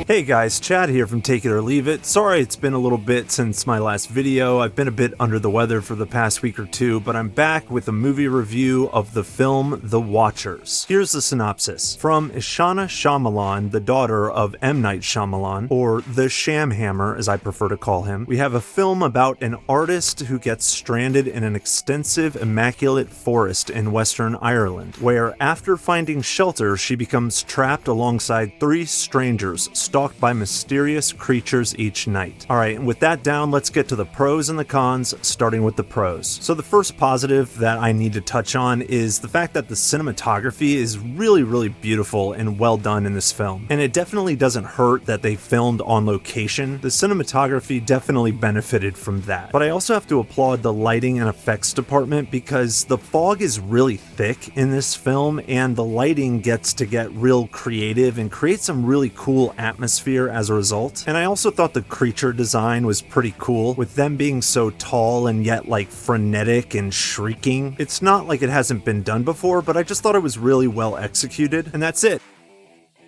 Hey guys, Chad here from Take It or Leave It. Sorry it's been a little bit since my last video. I've been a bit under the weather for the past week or two, but I'm back with a movie review of the film The Watchers. Here's the synopsis. From Ishana Shyamalan, the daughter of M. Night Shyamalan, or the Shamhammer as I prefer to call him, we have a film about an artist who gets stranded in an extensive, immaculate forest in Western Ireland, where after finding shelter, she becomes trapped alongside three strangers stalked by mysterious creatures each night. Alright, and with that down, let's get to the pros and the cons, starting with the pros. So the first positive that I need to touch on is the fact that the cinematography is really beautiful and well done in this film. And it definitely doesn't hurt that they filmed on location. The cinematography definitely benefited from that. But I also have to applaud the lighting and effects department because the fog is really thick in this film and the lighting gets to get real creative and create some really cool atmosphere as a result. And I also thought the creature design was pretty cool, with them being so tall and yet like frenetic and shrieking. It's not like it hasn't been done before, but I just thought it was really well executed, and that's it.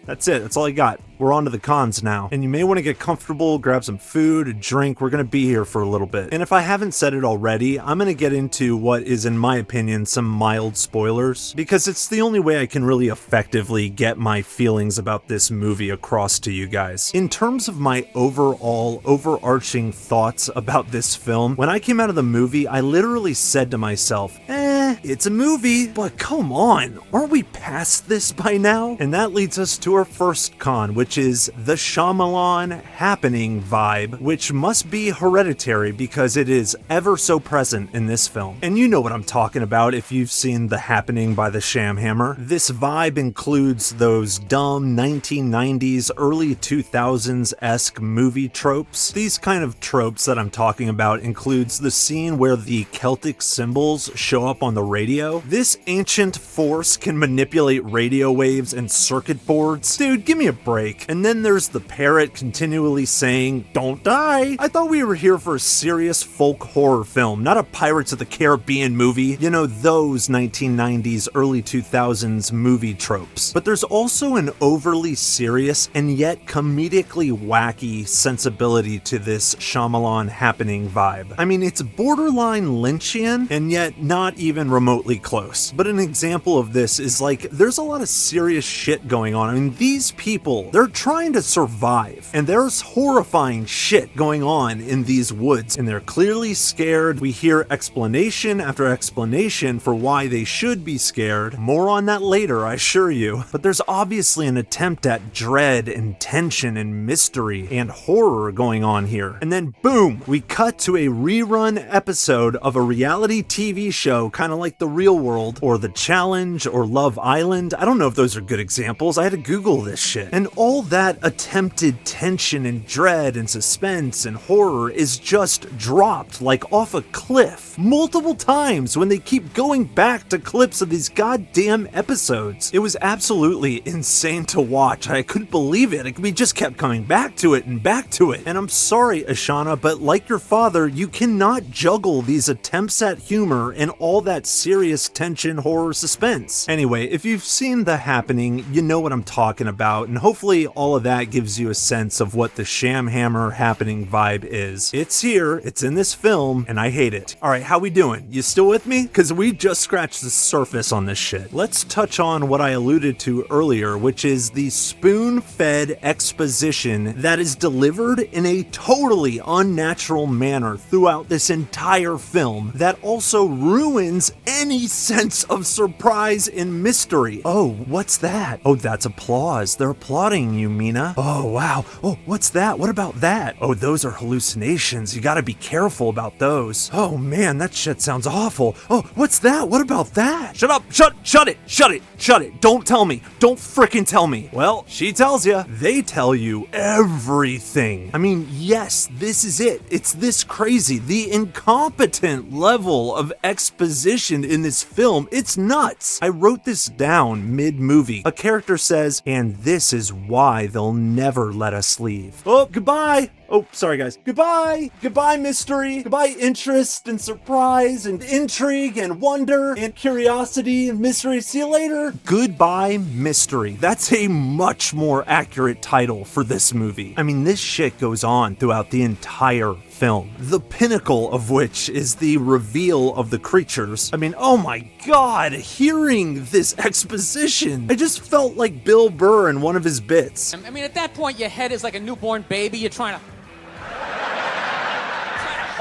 That's all I got. We're on to the cons now. And you may want to get comfortable, grab some food, a drink. We're going to be here for a little bit. And if I haven't said it already, I'm going to get into what is, in my opinion, some mild spoilers, because it's the only way I can really effectively get my feelings about this movie across to you guys. In terms of my overall, overarching thoughts about this film, when I came out of the movie, I literally said to myself, it's a movie, but come on, aren't we past this by now? And that leads us to our first con, which is the Shyamalan happening vibe, which must be hereditary because it is ever so present in this film. And you know what I'm talking about if you've seen The Happening by the Shamhammer. This vibe includes those dumb 1990s, early 2000s-esque movie tropes. These kind of tropes that I'm talking about includes the scene where the Celtic symbols show up on the radio. This ancient force can manipulate radio waves and circuit boards. Dude, give me a break. And then there's the parrot continually saying, "Don't die." I thought we were here for a serious folk horror film, not a Pirates of the Caribbean movie. You know, those 1990s, early 2000s movie tropes. But there's also an overly serious and yet comedically wacky sensibility to this Shyamalan happening vibe. I mean, it's borderline Lynchian and yet not even remotely close. But an example of this is like, there's a lot of serious shit going on. I mean, these people, they're trying to survive, and there's horrifying shit going on in these woods, and they're clearly scared. We hear explanation after explanation for why they should be scared. More on that later, I assure you. But there's obviously an attempt at dread and tension and mystery and horror going on here. And then boom, we cut to a rerun episode of a reality TV show, kind of like The Real World, or The Challenge, or Love Island. I don't know if those are good examples. I had to Google this shit. And all that attempted tension and dread and suspense and horror is just dropped like off a cliff multiple times when they keep going back to clips of these goddamn episodes. It was absolutely insane to watch. I couldn't believe it. We just kept coming back to it and back to it. And I'm sorry, Ishana, but like your father, you cannot juggle these attempts at humor and all that serious tension, horror, suspense. Anyway, if you've seen The Happening, you know what I'm talking about, and hopefully all of that gives you a sense of what the Shamhammer happening vibe is. It's here, it's in this film, and I hate it. Alright, how we doing? You still with me? Because we just scratched the surface on this shit. Let's touch on what I alluded to earlier, which is the spoon-fed exposition that is delivered in a totally unnatural manner throughout this entire film that also ruins any sense of surprise and mystery. Oh, what's that? Oh, that's applause. They're applauding you, Mina. Oh, wow. Oh, what's that? What about that? Oh, those are hallucinations. You gotta be careful about those. Oh, man, that shit sounds awful. Oh, what's that? What about that? Shut up. Shut it. Don't tell me. Don't frickin' tell me. Well, she tells you. They tell you everything. I mean, yes, this is it. It's this crazy. The incompetent level of exposition in this film, it's nuts. I wrote this down mid-movie. A character says, "And this is why they'll never let us leave." Oh, goodbye. Oh, sorry guys. Goodbye! Goodbye, mystery! Goodbye, interest and surprise and intrigue and wonder and curiosity and mystery. See you later! Goodbye, mystery. That's a much more accurate title for this movie. I mean, this shit goes on throughout the entire film, the pinnacle of which is the reveal of the creatures. I mean, oh my god, hearing this exposition, I just felt like Bill Burr in one of his bits. I mean, at that point, your head is like a newborn baby. You're trying to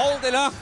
hold it up.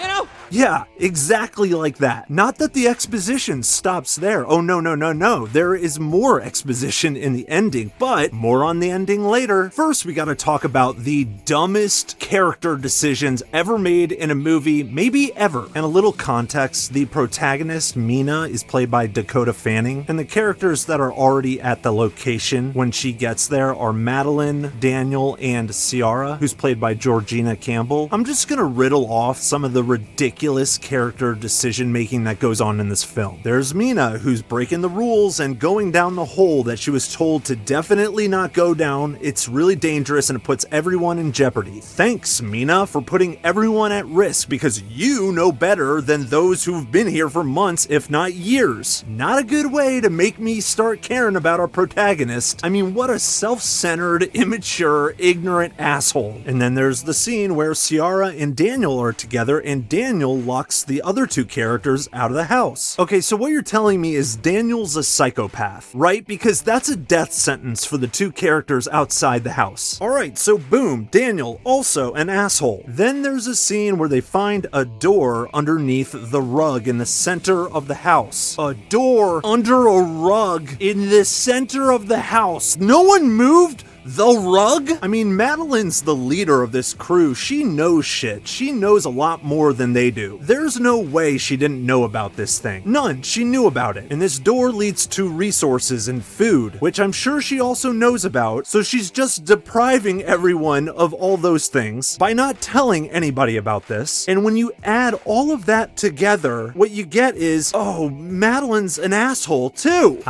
You know? Yeah, exactly like that. Not that the exposition stops there. Oh, no. There is more exposition in the ending, but more on the ending later. First, we gotta talk about the dumbest character decisions ever made in a movie, maybe ever. And a little context, the protagonist, Mina, is played by Dakota Fanning, and the characters that are already at the location when she gets there are Madeline, Daniel, and Ciara, who's played by Georgina Campbell. I'm just gonna riddle off some of the ridiculous character decision making that goes on in this film. There's Mina, who's breaking the rules and going down the hole that she was told to definitely not go down. It's really dangerous and it puts everyone in jeopardy. Thanks, Mina, for putting everyone at risk because you know better than those who've been here for months, if not years. Not a good way to make me start caring about our protagonist. I mean, what a self-centered, immature, ignorant asshole. And then there's the scene where Ciara and Daniel are together and Daniel locks the other two characters out of the house. Okay, so what you're telling me is Daniel's a psychopath, right? Because that's a death sentence for the two characters outside the house. Alright, so boom, Daniel, also an asshole. Then there's a scene where they find a door underneath the rug in the center of the house. A door under a rug in the center of the house. No one moved? The rug? I mean, Madeline's the leader of this crew. She knows shit. She knows a lot more than they do. There's no way she didn't know about this thing. None. She knew about it. And this door leads to resources and food, which I'm sure she also knows about, so she's just depriving everyone of all those things by not telling anybody about this. And when you add all of that together, what you get is, oh, Madeline's an asshole too.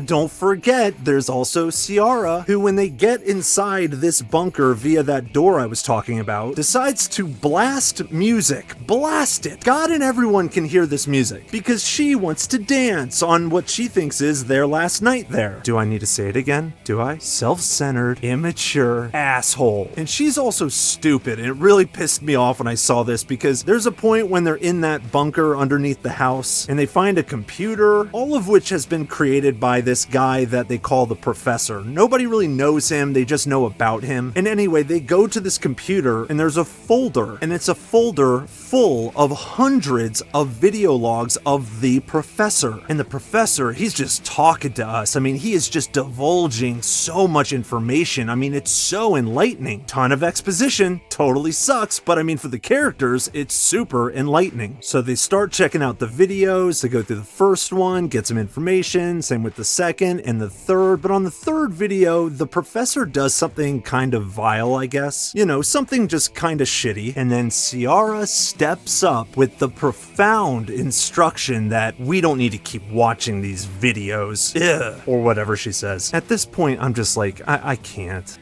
Don't forget, there's also Ciara, who when they get inside this bunker via that door I was talking about, decides to blast music. Blast it! God and everyone can hear this music, because she wants to dance on what she thinks is their last night there. Do I need to say it again? Do I? Self-centered, immature, asshole. And she's also stupid, and it really pissed me off when I saw this, because there's a point when they're in that bunker underneath the house, and they find a computer, all of which has been created by this guy that they call the Professor. Nobody really knows him, they just know about him. And anyway, they go to this computer and there's a folder, and it's a folder full of hundreds of video logs of the Professor. And the Professor, he's just talking to us. I mean, he is just divulging so much information. I mean, it's so enlightening. Ton of exposition, totally sucks, but I mean, for the characters, it's super enlightening. So they start checking out the videos, they go through the first one, get some information, same with the second and the third, but on the third video, the Professor does something kind of vile, I guess. You know, something just kind of shitty. And then Ciara steps up with the profound instruction that we don't need to keep watching these videos. Ugh. Or whatever she says. At this point, I'm just like, I can't.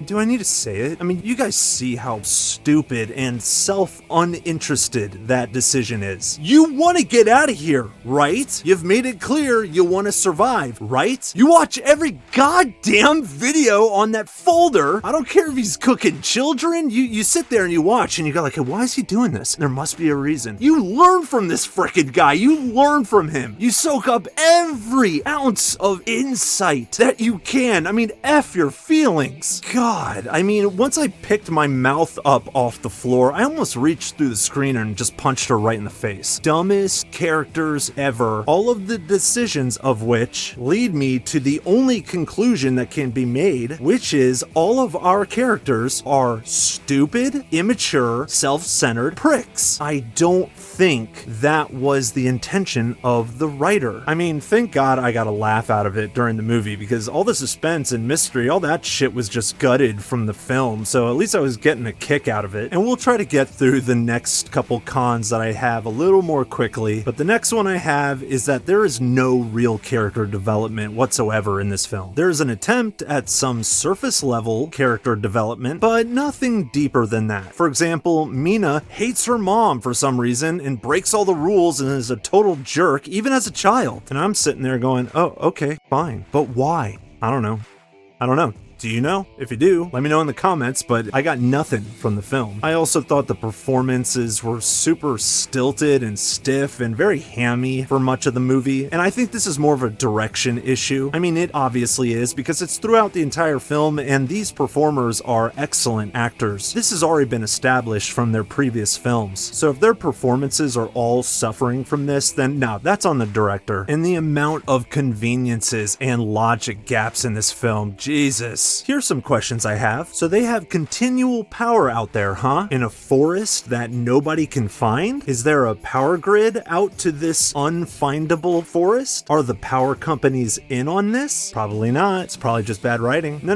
Do I need to say it? I mean, you guys see how stupid and self-uninterested that decision is. You want to get out of here, right? You've made it clear you want to survive, right? You watch every goddamn video on that folder. I don't care if he's cooking children. You sit there and you watch and you go like, hey, why is he doing this? There must be a reason. You learn from this frickin' guy. You learn from him. You soak up every ounce of insight that you can. I mean, F your feelings. God, I mean, once I picked my mouth up off the floor, I almost reached through the screen and just punched her right in the face. Dumbest characters ever. All of the decisions of which lead me to the only conclusion that can be made, which is all of our characters are stupid, immature, self-centered pricks. I don't think that was the intention of the writer. I mean, thank God I got a laugh out of it during the movie, because all the suspense and mystery, all that shit was just gutted from the film, so at least I was getting a kick out of it. And we'll try to get through the next couple cons that I have a little more quickly. But the next one I have is that there is no real character development whatsoever in this film. There's an attempt at some surface level character development, but nothing deeper than that. For example, Mina hates her mom for some reason and breaks all the rules and is a total jerk even as a child. And I'm sitting there going, oh, okay, fine. But why? I don't know. Do you know? If you do, let me know in the comments, but I got nothing from the film. I also thought the performances were super stilted and stiff and very hammy for much of the movie, and I think this is more of a direction issue. I mean, it obviously is, because it's throughout the entire film, and these performers are excellent actors. This has already been established from their previous films, so if their performances are all suffering from this, then no, that's on the director. And the amount of conveniences and logic gaps in this film, Jesus. Here's some questions I have. So they have continual power out there, huh? In a forest that nobody can find? Is there a power grid out to this unfindable forest? Are the power companies in on this? Probably not. It's probably just bad writing. No.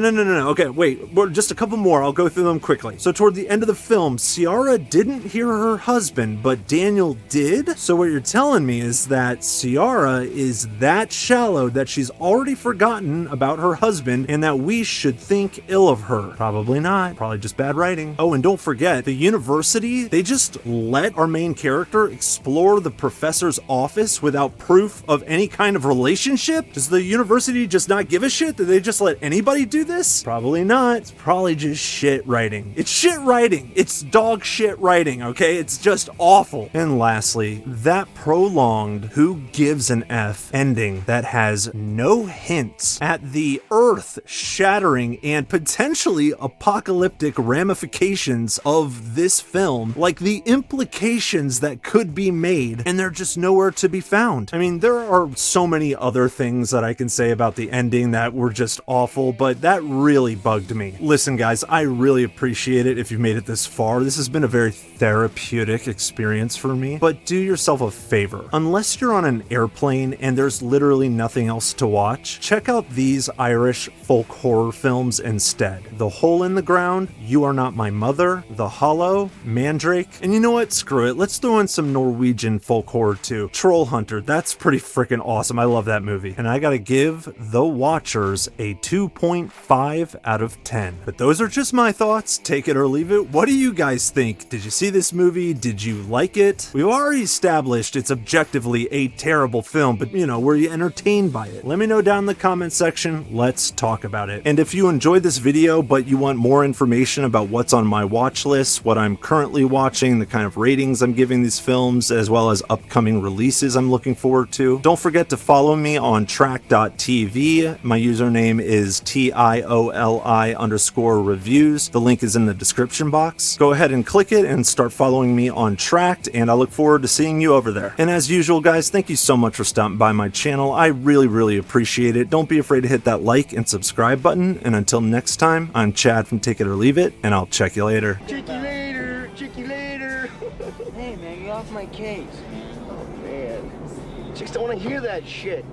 Okay, wait. Just a couple more. I'll go through them quickly. So toward the end of the film, Ciara didn't hear her husband, but Daniel did? So what you're telling me is that Ciara is that shallow that she's already forgotten about her husband and that we should think ill of her. Probably not. Probably just bad writing. Oh, and don't forget, the university, they just let our main character explore the professor's office without proof of any kind of relationship? Does the university just not give a shit? Do they just let anybody do this? Probably not. It's probably just shit writing. It's shit writing. It's dog shit writing, okay? It's just awful. And lastly, that prolonged who gives an F ending that has no hints at the earth shattering and potentially apocalyptic ramifications of this film, like the implications that could be made, and they're just nowhere to be found. I mean, there are so many other things that I can say about the ending that were just awful, but that really bugged me. Listen, guys, I really appreciate it if you've made it this far. This has been a very therapeutic experience for me, but do yourself a favor. Unless you're on an airplane and there's literally nothing else to watch, check out these Irish folk horror films instead. The Hole in the Ground, You Are Not My Mother, The Hollow, Mandrake, and you know what? Screw it. Let's throw in some Norwegian folk horror too. Troll Hunter, that's pretty freaking awesome. I love that movie. And I gotta give The Watchers a 2.5 out of 10. But those are just my thoughts. Take it or leave it. What do you guys think? Did you see this movie? Did you like it? We've already established it's objectively a terrible film, but you know, were you entertained by it? Let me know down in the comment section. Let's talk about it. And if you enjoyed this video but you want more information about what's on my watch list, what I'm currently watching, the kind of ratings I'm giving these films, as well as upcoming releases I'm looking forward to, don't forget to follow me on track.tv. My username is TIOLI_reviews. The link is in the description box. Go ahead and click it and start following me on Tracked, and I look forward to seeing you over there. And as usual, guys, thank you so much for stopping by my channel. I really appreciate it. Don't be afraid to hit that like and subscribe button, and until next time, I'm Chad from Take It or Leave It, and I'll check you later. Check you later. Check you later. Hey, man, get off my case. Oh, man. Chicks don't want to hear that shit.